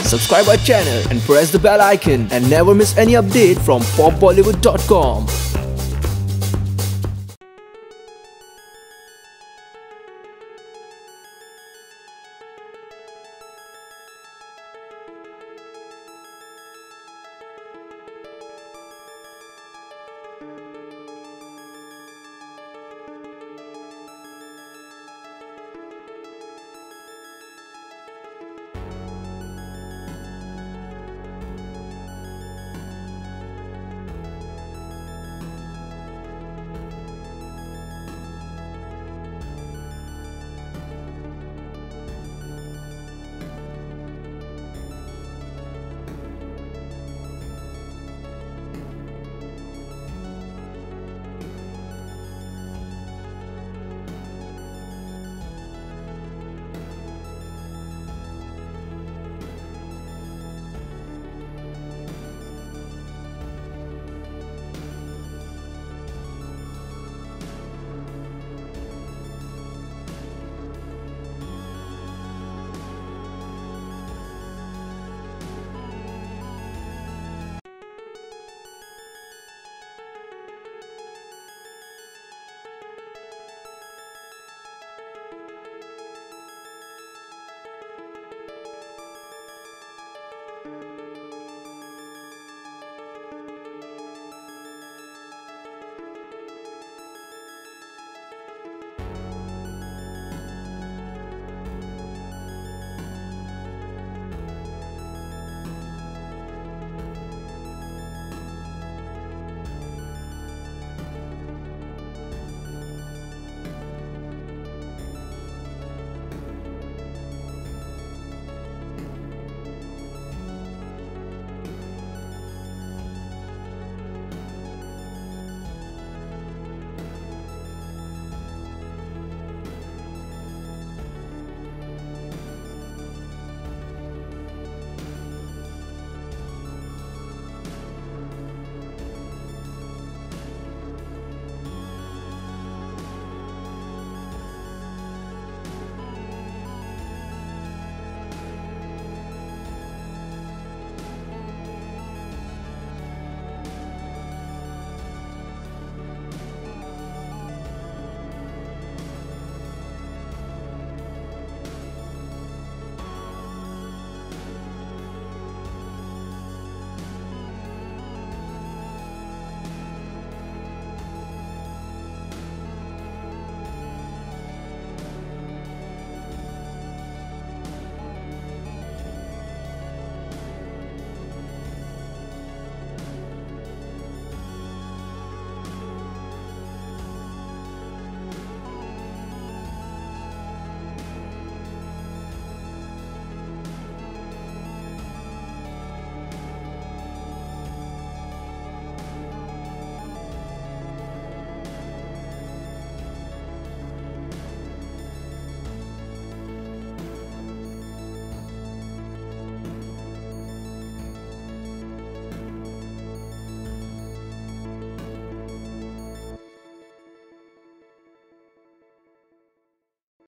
subscribe our channel and press the bell icon and never miss any update from popbollywood.com.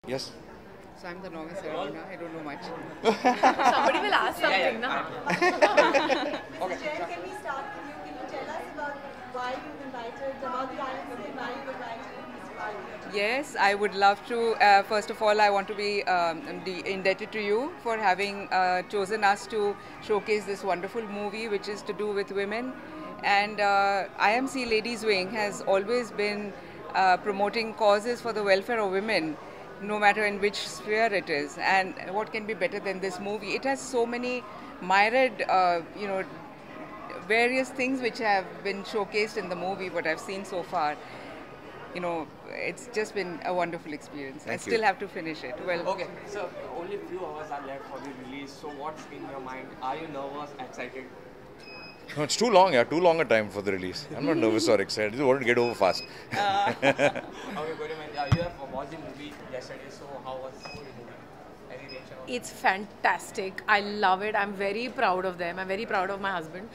Yes. So I'm the novice here, I don't know much. Somebody will ask something, no? Okay. Can we start with you? Can you tell us about why you've invited, about the island and why you've invited Mr. Balki? Yes, I would love to. First of all, I want to be indebted to you for having chosen us to showcase this wonderful movie, which is to do with women. And IMC Ladies Wing has always been promoting causes for the welfare of women, no matter in which sphere it is. And what can be better than this movie? It has so many myriad, various things which have been showcased in the movie, what I've seen so far. It's just been a wonderful experience. I still have to finish it. Well, Okay, so only few hours are left for the release. So what's in your mind? Are you nervous, excited? No, it's too long, too long a time for the release. I'm not nervous or excited. I just want to get over fast. Okay, Gauri, you have watched the movie yesterday, so how was the movie? Any reaction? It's fantastic. I love it. I'm very proud of them. I'm very proud of my husband.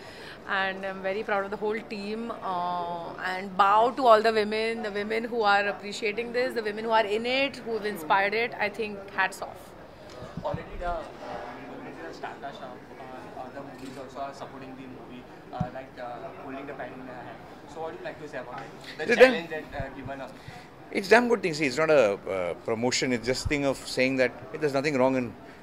And I'm very proud of the whole team. And bow to all the women who are appreciating this, the women who are in it, who have inspired it. I think hats off. Already the backlash of other movies also are supporting the movie, holding the pen in their hand. So what would you like to say about it? The challenge that given us. It's damn good thing. See, it's not a promotion. It's just thing of saying that hey, there's nothing wrong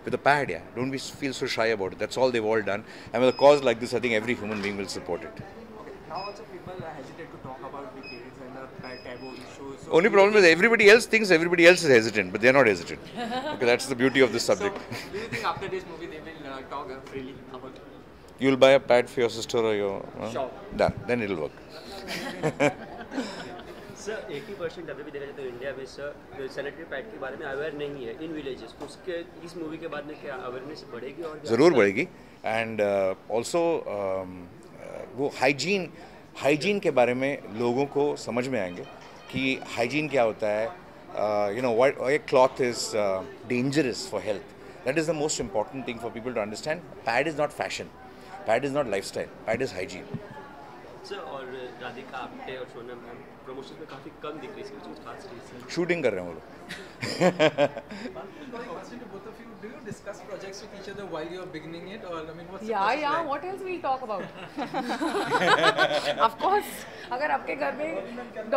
with the pad. Yeah, don't feel so shy about it. That's all they've all done. And with a cause like this, I think every human being will support it. Okay. Now also people hesitate to talk about the kids and the taboo issues. So Only problem is everybody else thinks everybody else is hesitant, but they're not hesitant. Okay, that's the beauty of this subject. So, do you think after this movie they will talk freely about it? You'll buy a pad for your sister or your... Sure. Done. Then it'll work. Sir 80% अभी भी देखा जाए तो India में sir sanitary pad के बारे में aware नहीं है इन विलेजेस उसके इस मूवी के बाद में क्या अवेयरनेस बढ़ेगी और ज़रूर बढ़ेगी एंड ऑल्सो वो हाइजीन के बारे में लोगों को समझ में आएंगे कि हाइजीन क्या होता है you know what a cloth is dangerous for health that is the most important thing for people to understand pad is not fashion pad is not lifestyle pad is hygiene sir और राधिका आप्टे और Sonam ma'am promotion में काफ़ी कम दिख रही है कुछ खास reason shooting कर रहे हैं वो लोग both of you, do you discuss projects with each other while you're beginning it, or I mean, what's the Yeah, process yeah. like? What else we'll talk about? Of course. अगर आपके घर में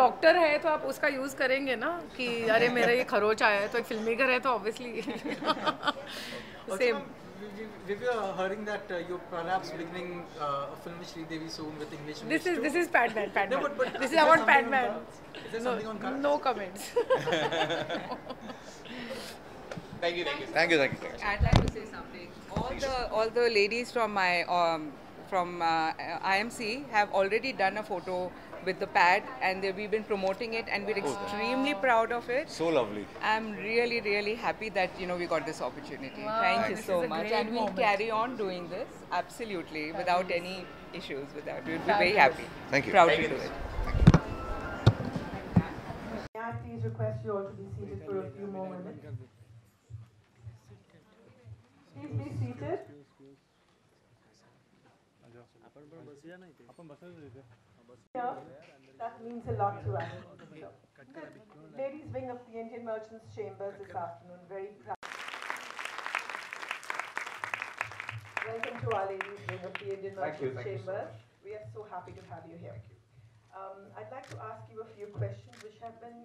doctor है तो आप उसका use करेंगे ना कि अरे मेरा ये खरोच आया है तो एक फिल्मी घर है तो obviously same. We were hearing that you're perhaps beginning a film with Sridevi soon with English. This is Padman. No, but This is is there about something on Padman. cards? Is there something on cards? No comments. Thank you. Thank you. I'd like to say something. All the ladies from my IMC have already done a photo with the pad, and we've been promoting it, and we're extremely proud of it. So lovely. I'm really happy that we got this opportunity. Wow, Thank you this so is a much, great and we'll moment. carry on doing this absolutely without any issues. We'll be very happy. Thank you. Proud Thank to you. do it. May I please request you all to be seated for a few more minutes? Please be seated. Yeah, that means a lot to us. The ladies wing of the Indian Merchants Chambers this afternoon, very proud. Welcome to our ladies wing of the Indian Merchants Chambers. We are so happy to have you here. I'd like to ask you a few questions which have been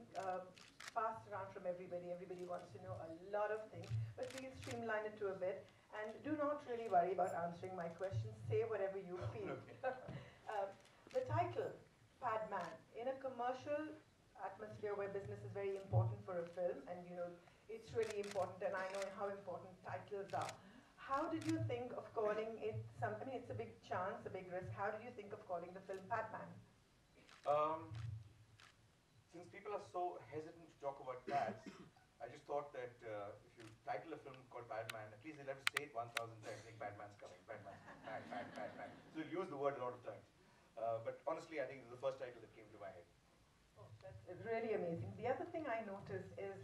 passed around from everybody. Everybody wants to know a lot of things, but please streamline it to a bit. And do not really worry about answering my questions. Say whatever you feel. The title, Padman, in a commercial atmosphere where business is very important for a film, and it's really important, and I know how important titles are. How did you think of calling it something? I mean, it's a big chance, a big risk. How did you think of calling the film Padman? Since people are so hesitant to talk about pads, I just thought that if you title a film called Padman, at least they'll have to say it 1,000 times, saying Padman's coming, Padman, Padman. So we'll use the word a lot of times. But honestly, I think this is the first title that came to my head. Oh, that's really amazing. The other thing I noticed is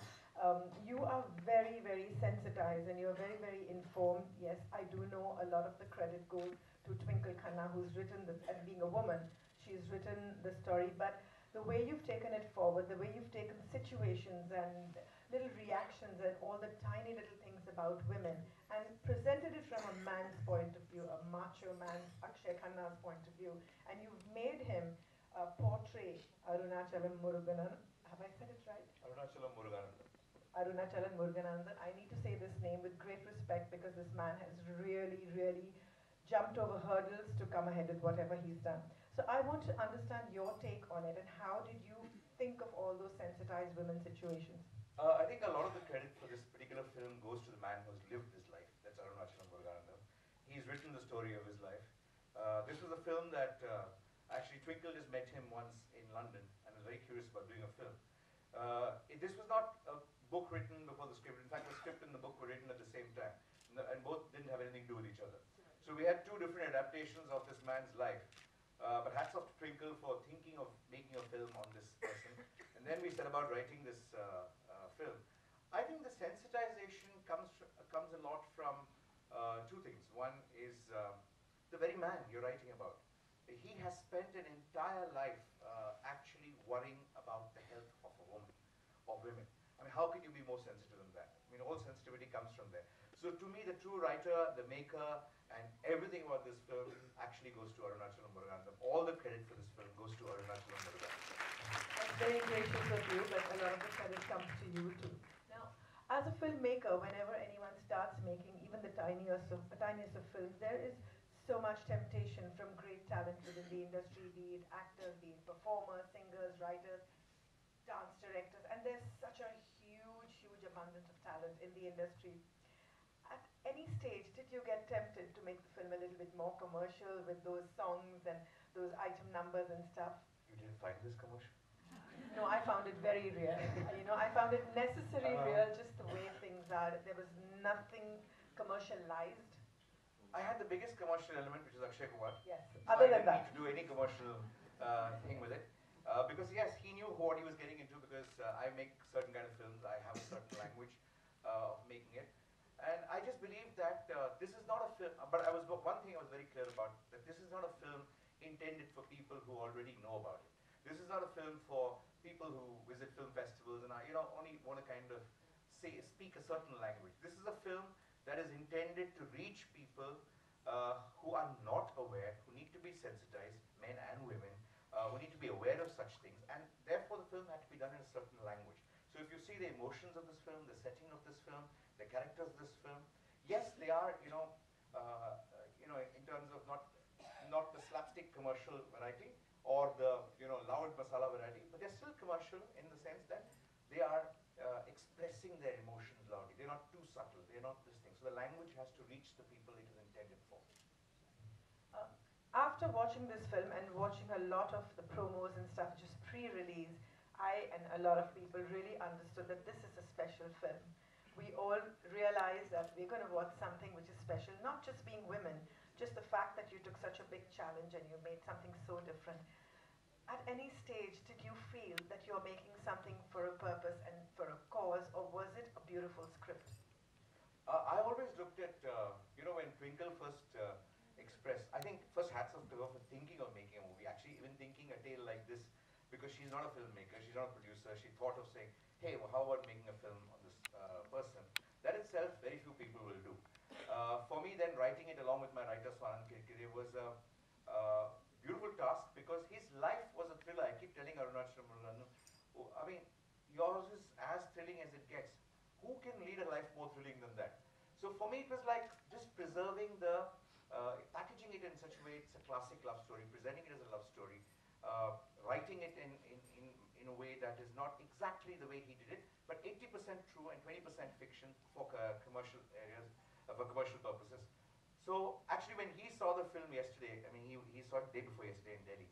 you are very, very sensitized and you're very, very informed. Yes, I do know a lot of the credit goes to Twinkle Khanna, who's written this, and being a woman, she's written the story. But the way you've taken it forward, the way you've taken situations and little reactions and all the tiny little things about women and presented it from a man's point of view, a macho man, Akshay Khanna's point of view, and you've made him portray Arunachalam Muruganan. Have I said it right? Arunachalam Muruganandan. Arunachalam Muruganandan. I need to say this name with great respect because this man has really, really jumped over hurdles to come ahead with whatever he's done. So I want to understand your take on it and how did you think of all those sensitized women situations? I think a lot of the credit for this particular film goes to the man who's lived this life. That's Arunachalam Muruganandan. He's written the story of his life. This was a film that actually Twinkle just met him once in London and was very curious about doing a film. This was not a book written before the script. In fact, the script and the book were written at the same time, and both didn't have anything to do with each other. So we had two different adaptations of this man's life. But hats off to Twinkle for thinking of making a film on this person. And then we set about writing this film. I think the sensitization comes a lot from two things. One is the very man you're writing about. He has spent an entire life actually worrying about the health of a woman, of women. I mean, how can you be more sensitive than that? I mean, all sensitivity comes from there. So to me, the true writer, the maker, and everything about this film actually goes to Arunachalam Muruganathan. All the credit for this film goes to Arunachalam Muruganathan. That's very gracious of you, but a lot of the credit comes to you too. Now, as a filmmaker, whenever anyone starts making even the tiniest of films, there is so much temptation from great talent within the industry, be it actors, be it performers, singers, writers, dance directors, and there's such a huge abundance of talent in the industry. At any stage, did you get tempted to make the film a little bit more commercial with those songs and those item numbers and stuff? You didn't find this commercial? No, I found it very real. I found it necessary real, just the way things are. There was nothing commercialized. I had the biggest commercial element, which is Akshay Kumar. Yes. So Other I than didn't that, need to do any commercial thing with it. Because yes, he knew what he was getting into because I make certain kind of films. I have a certain language of making it. And I just believe that this is not a film, but one thing I was very clear about, that this is not a film intended for people who already know about it. This is not a film for people who visit film festivals and only want to kind of speak a certain language. This is a film that is intended to reach people who are not aware, who need to be sensitized, men and women, who need to be aware of such things, and therefore the film had to be done in a certain language. So if you see the emotions of this film, the setting of this film, the characters of this film, yes, they are, in terms of not the slapstick commercial variety or the, loud masala variety, but they're still commercial in the sense that they are expressing their emotions loudly. They're not too subtle. They're not this thing. So the language has to reach the people it is intended for. After watching this film and watching a lot of the promos and stuff just pre-release, I and a lot of people really understood that this is a special film. We all realized that we're going to watch something which is special, not just being women, just the fact that you took such a big challenge and you made something so different. At any stage, did you feel that you're making something for a purpose and for a cause, or was it a beautiful script? I always looked at, when Twinkle first expressed, I think first hats off to her for thinking of making a movie, actually even thinking a tale like this, because she's not a filmmaker, she's not a producer, she thought of saying, hey, well, how about making a film on this person? That itself, very few people will do. For me then, writing it along with my writer Swanand Kirkire was a beautiful task because his life was a thriller. I keep telling Arunachalam Muruganathan, I mean, yours is as thrilling as it gets. Who can lead a life more thrilling than that? So for me, it was like just preserving packaging it in such a way, it's a classic love story, presenting it as a love story, writing it in a way that is not exactly the way he did it, but 80% true and 20% fiction for commercial areas, for commercial purposes. So actually when he saw the film yesterday, I mean, he saw it the day before yesterday in Delhi.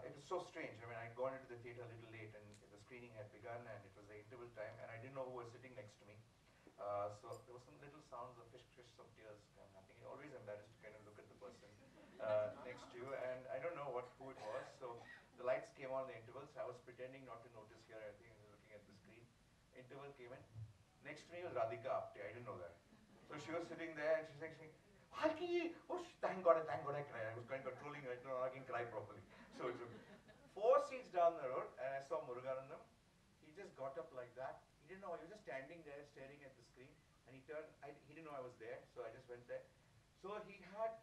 It was so strange. I mean, I'd gone into the theater a little late and the screening had begun and it was the interval time and I didn't know who was sitting next to me. So there was some little sounds of fish, some tears kind of happening. You're always embarrassed to kind of look at the person next to you, and I don't know who it was. So the lights came on in the intervals. I was pretending not to notice here. I think I was looking at the screen. Interval came in. Next to me was Radhika Apte. I didn't know that. So she was sitting there and she's like saying, Balki! Oh, thank God I cried. I was controlling it. No, I can cry properly. So it took 4 seats down the road, and I saw Muruganathan. He just got up like that. He didn't know. He was just standing there staring at the screen. And he turned. He didn't know I was there, so I just went there. So he had,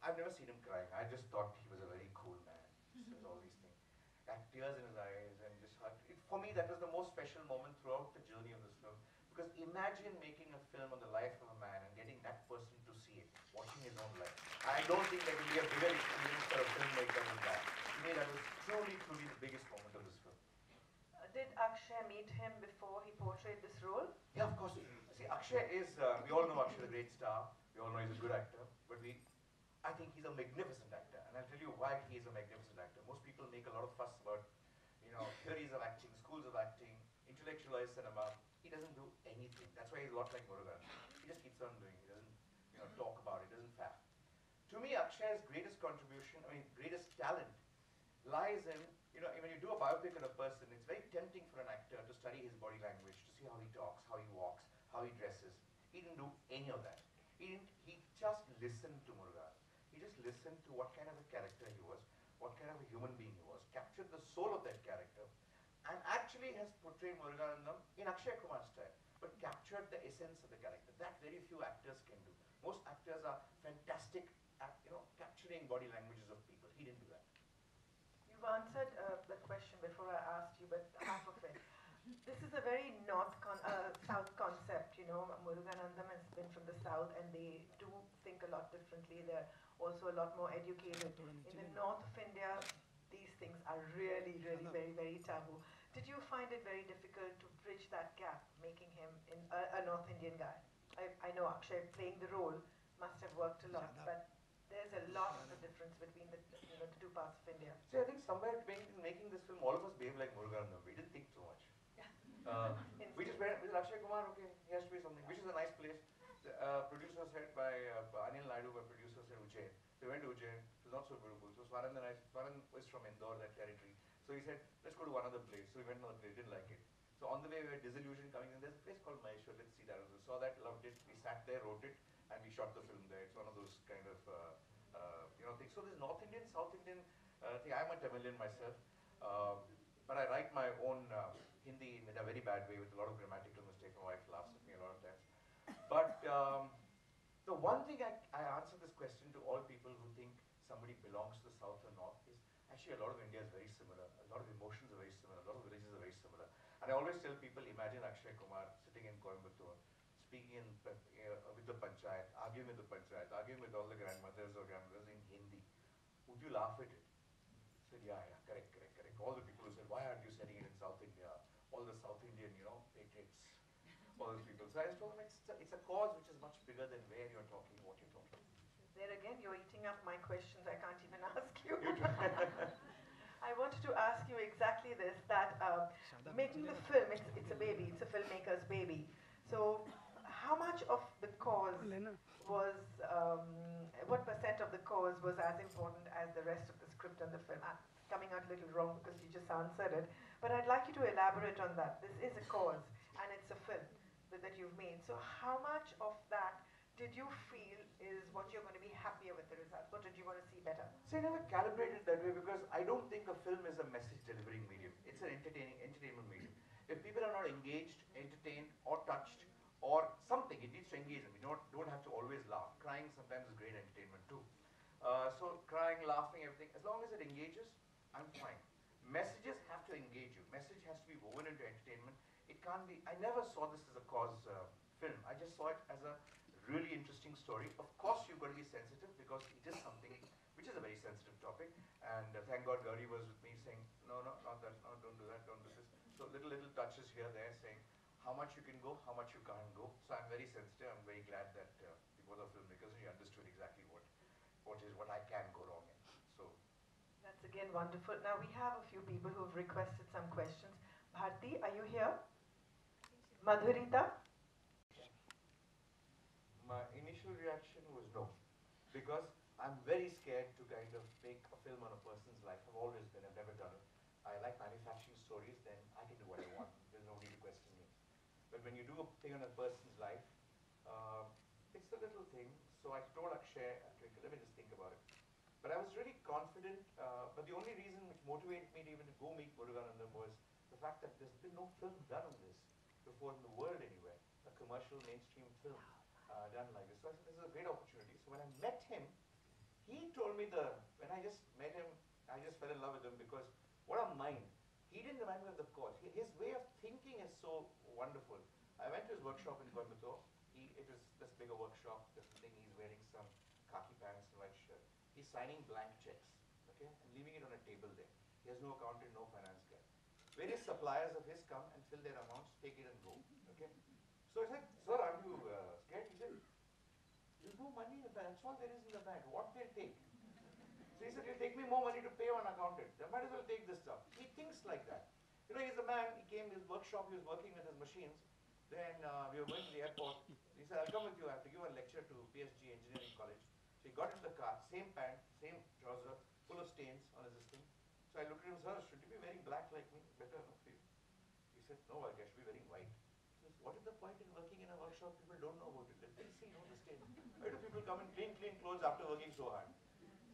I've never seen him crying. I just thought he was a very cool man. He says all these things. Had tears in his eyes and just heart. For me, that was the most special moment throughout the journey of this film. Because imagine making a film on the life of a man and getting that person to see it, watching his own life. I don't think there will be a bigger experience for a filmmaker than that. To me, that was truly the biggest moment of this film. Did Akshay meet him before he portrayed this role? Yeah, of course. See, Akshay is, we all know Akshay is a great star. We all know he's a good actor. But I think he's a magnificent actor. And I'll tell you why he is a magnificent actor. Most people make a lot of fuss about, theories of acting, schools of acting, intellectualized cinema. He doesn't do anything. That's why he's a lot like Murugan. He just keeps on doing. He doesn't, talk about it. Doesn't faff. To me, Akshay's greatest contribution, greatest talent, lies in, when you do a biopic on a person, it's very tempting for an actor to study his body language, to see how he talks, how he walks, how he dresses. He didn't do any of that. He just listened to Murugan. He just listened to what kind of a character he was, what kind of a human being he was, captured the soul of that character, and actually has portrayed Muruganandam in Akshay Kumar's style. but captured the essence of the character. That very few actors can do. Most actors are fantastic at, capturing body languages of people. He didn't do that. You've answered the question before I asked you, but half of it. This is a very south concept, Muruganandam has been from the south and they do think a lot differently. They're also a lot more educated. In the north of India, these things are really, really very, very taboo. Did you find it very difficult to bridge that gap, making him a North Indian guy? I know Akshay playing the role must have worked a lot, but there's a lot of a difference between the two parts of India. See, I think somewhere making this film, all of us behave like Muruganandam. We didn't think too much. We just went with Akshay Kumar, okay, he has to be something, which is a nice place. The producer said by Anil Naidu, by producer said Ujjain. So we went to Ujjain, it was not so beautiful. So Swaran was from Indore, that territory. So he said, let's go to one other place. So we went to another place, didn't like it. So on the way we were disillusioned coming in, there's a place called Maheshwar, let's see that. We saw that, loved it, we sat there, wrote it, and we shot the film there. It's one of those kind of, things. So this North Indian, South Indian thing, I'm a Tamilian myself. But I write my own Hindi in a very bad way with a lot of grammatical mistakes. My wife laughs at me a lot of times. But the one thing I answer this question to all people who think somebody belongs to the South or North is actually a lot of India is very similar. A lot of emotions are very similar. A lot of villages are very similar. And I always tell people, imagine Akshay Kumar sitting in Coimbatore, speaking with the panchayat, arguing with the panchayat, arguing with all the grandmothers or grandmothers in Hindi. Would you laugh at it? I said, yeah, correct. All the people who said, why aren't you setting it in South India? All the South Indian, patriots, all those people. So I just told them it's a cause which is much bigger than where you're talking, what you're talking. There again, you're eating up my questions. I can't even ask you. I wanted to ask you exactly this, that making the film, it's a baby, it's a filmmaker's baby. So how much of the cause was, what percent of the cause was as important as the rest of the script and the film? I'm coming out a little wrong because you just answered it, but I'd like you to elaborate on that. This is a cause and it's a film that you've made. So how much of that did you feel is what you're going to be happier with the result? What did you want to see better? So I never calibrated that way because I don't think a film is a message delivering medium. It's an entertainment medium. If people are not engaged, entertained, or touched, or something, it needs to engage them. You don't have to always laugh. Crying sometimes is great entertainment too. So crying, laughing, everything, as long as it engages, I'm fine. Messages have to engage you. Message has to be woven into entertainment. It can't be, I never saw this as a cause film. I just saw it as a really interesting story. Of course, you've got to be sensitive because it is something which is a very sensitive topic. And thank God Gauri was with me saying, no, not that, no, don't do that, don't do this. So little touches here, there, saying how much you can go, how much you can't go. So I'm very sensitive. I'm very glad that the both are filmmakers, we understood exactly what I can go wrong in. So that's again wonderful. Now we have a few people who have requested some questions. Bharti, are you here? Madhurita? My initial reaction was no, because I'm very scared to kind of make a film on a person's life. I've always been, I've never done it. I like manufacturing stories, then I can do what I want. There's nobody to question me. But when you do a thing on a person's life, it's a little thing. So I told Akshay, let me just think about it. But I was really confident, but the only reason which motivated me to even go meet Muruganandam was the fact that there's been no film done on this before in the world anywhere, a commercial mainstream film done like this. So I said, this is a great opportunity. So when I met him, he told me when I just met him, I just fell in love with him because what a mind. He didn't remind me of the cause. His way of thinking is so wonderful. I went to his workshop in Coimbatore. It was this bigger workshop, different thing. He's wearing some khaki pants and white shirt. He's signing blank checks, okay, and leaving it on a table there. He has no accountant, no finance guy. Various suppliers of his come and fill their amounts, take it and go, okay. So I said, sir, aren't you scared? He said, there's no money in the bank. That's all there is in the bank. What they'll take? So he said, you'll take me more money to pay one accountant. Then might as well take this stuff. He thinks like that. You know, he's a man, he came to his workshop, he was working with his machines. Then we were going to the airport. He said, I'll come with you. I have to give a lecture to PSG Engineering College. So he got into the car, same pant, same trouser, full of stains on his thing. So I looked at him, sir, should you be wearing black like me? Better, no, for you. He said, no, I should be wearing white. He says, what is the point in working in a workshop? People don't know about it. Let them see, the stains. Why do people come and clean clothes after working so hard?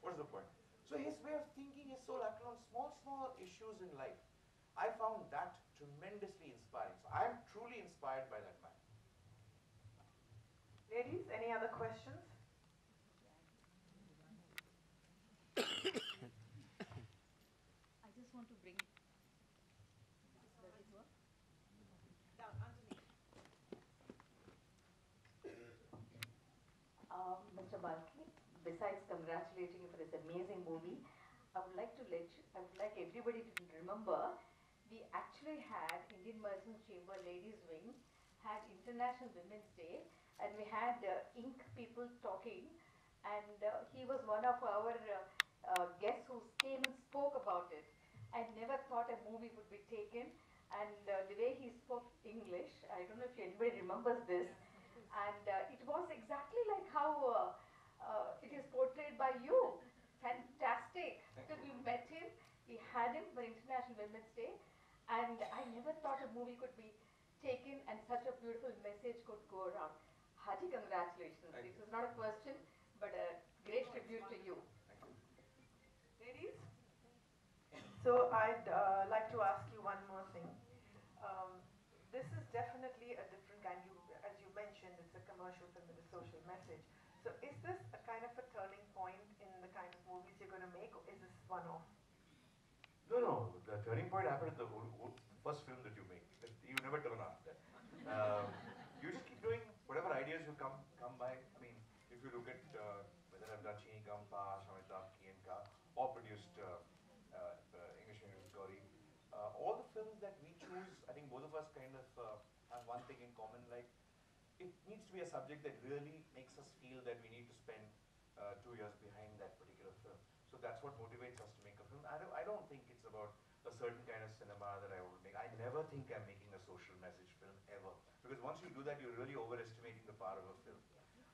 What is the point? So his way of thinking is so like on small issues in life. I found that tremendously inspiring. So I am truly inspired by that man. Ladies, any other questions? I just want to bring. Does it work? Down, underneath. Mr. Balki, besides congratulating you for this amazing movie, I would like everybody to remember, we actually had Indian Merchants Chamber Ladies Wing, had International Women's Day, and we had ink people talking, and he was one of our guests who came and spoke about it. I never thought a movie would be taken, and the way he spoke English, I don't know if anybody remembers this, and it was exactly like how it is portrayed by you. Fantastic. Because we met him, we had him for International Women's Day, and I never thought a movie could be taken and such a beautiful message could go around. Hearty congratulations. It was not a question, but a great tribute to you. Ladies? So I'd like to ask you one more thing. This is definitely a different kind. As you mentioned, it's a commercial film with a social message. So is this a kind of a turning point in the kind of movies you're going to make, or is this one-off? No, no. The turning point happened in the first film that you make. You never turn after. You just keep doing whatever ideas you come by. I mean, if you look at whether I've done Chini Kampa, Shamitapki and Ka, or produced English Medium Gauri, all the films that we choose, I think both of us kind of have one thing in common, like it needs to be a subject that really makes us feel that we need to spend 2 years behind that particular film. So that's what motivates us to make a film. I don't think it's about a certain kind of cinema that I would make. I never think I'm making a social message film, ever. Because once you do that, you're really overestimating the power of a film.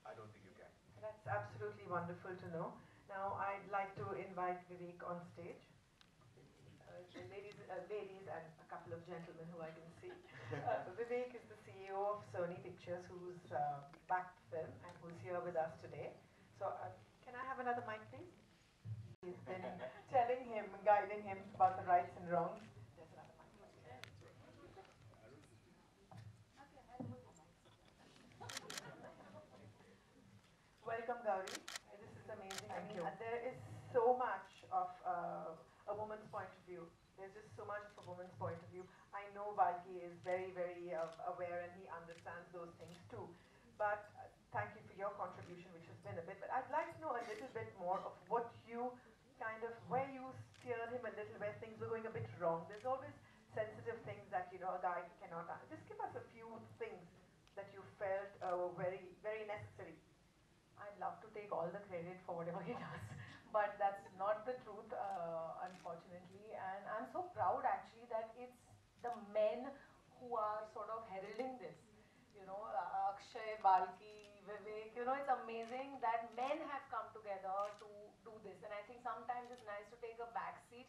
I don't think you can. That's absolutely wonderful to know. Now I'd like to invite Vivek on stage. Ladies and a couple of gentlemen who I can see. Vivek is the CEO of Sony Pictures, who's backed film and who's here with us today. So can I have another mic, please? He's been telling him, guiding him about the rights and wrongs. There's another mic. Welcome, Gauri. This is amazing. Thank you. There is so much of a woman's point of view. There's just so much of a woman's point of view. I know Balki is very, very aware and he understands those things too. But thank you for your contribution, which has been a bit. But I'd like to know a little bit more of what you where you steered him a little, where things were going a bit wrong. There's always sensitive things that, a guy cannot. Just give us a few things that you felt were very, very necessary. I'd love to take all the credit for whatever he does, but that's not the truth, unfortunately. And I'm so proud actually that it's the men who are sort of heralding this. Akshay, Balki, Vivek, it's amazing that men have come together to do this. And I think sometimes it's nice to take a back seat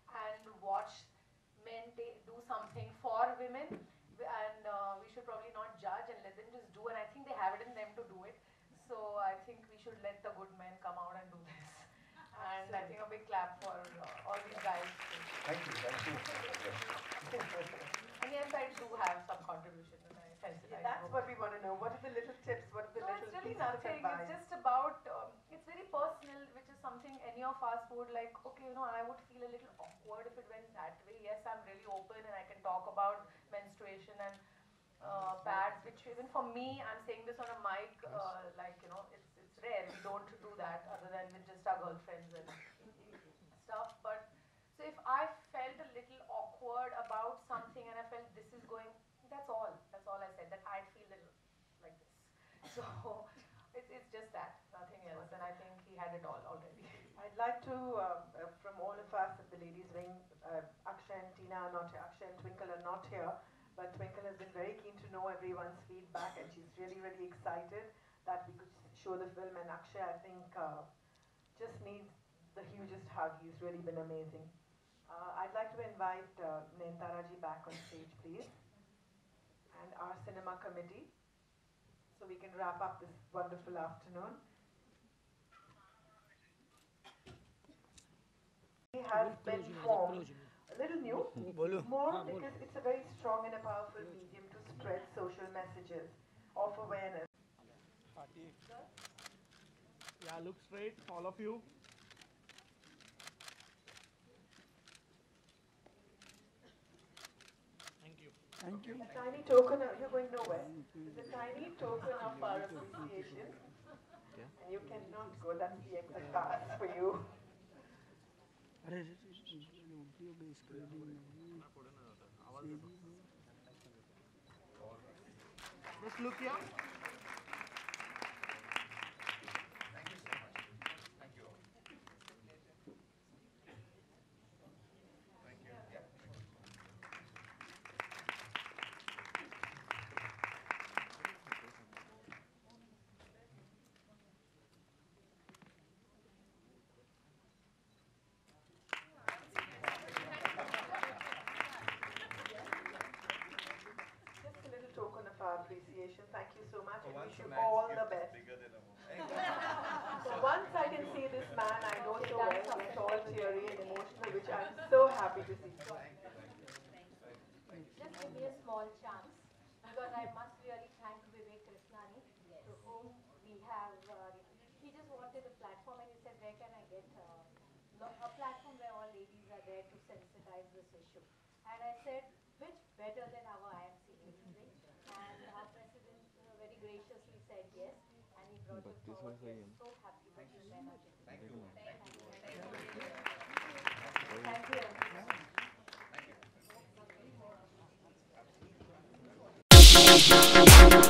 and watch men do something for women. And we should probably not judge and let them just do. And I think they have it in them to do it. So I think we should let the good men come out and do this. And I think a big clap for all these guys. Thank you. And yes, I do have some contribution, and I sense it. That's what we want to know. What are the little tips? What are the little it's really pieces of nothing. advice? It's just about, it's very personal, which is something any of us would like, okay, I would feel a little awkward if it went that way. Yes, I'm really open and I can talk about menstruation and pads, which even for me, I'm saying this on a mic, it's rare. We don't do that other than with just our girlfriends and stuff. But so if I felt a little awkward about something and I felt this is going, that's all I said, that I'd feel a little like this. So it's just that, nothing else. And I think he had it all already. I'd like to, from all of us at the Ladies Wing, Akshay and Tina are not here, Akshay and Twinkle are not here, but Twinkle has been very keen to know everyone's feedback and she's really, really excited that we could show the film, and Akshay, I think, just needs the hugest hug. He's really been amazing. I'd like to invite Nayantara ji back on stage, please, and our cinema committee, so we can wrap up this wonderful afternoon. He has been formed a little new, more because it's a very strong and a powerful medium to spread social messages of awareness. Yeah, look straight, all of you. Thank you. Thank you. A tiny token of, you're going nowhere. It's a tiny token of our appreciation. And you cannot go, that's the exit pass for you. Just look here. Thank you so much. Thank you all. Thank you. Yeah. Just a little token of our appreciation. Thank you so much and wish you all the best. So once I can see this man I know so well, get all teary and emotional, which I'm so happy to see. Just give me a small chance because I must really thank Vivek Krishnani, to whom we have, he just wanted a platform and he said, where can I get a platform where all ladies are there to sensitize this issue. And I said, which better than our IMC ladies wing? And our president very graciously said yes, and he brought it forward. We are so happy that you men are gentlemen. Thank you. Thank you. Thank you.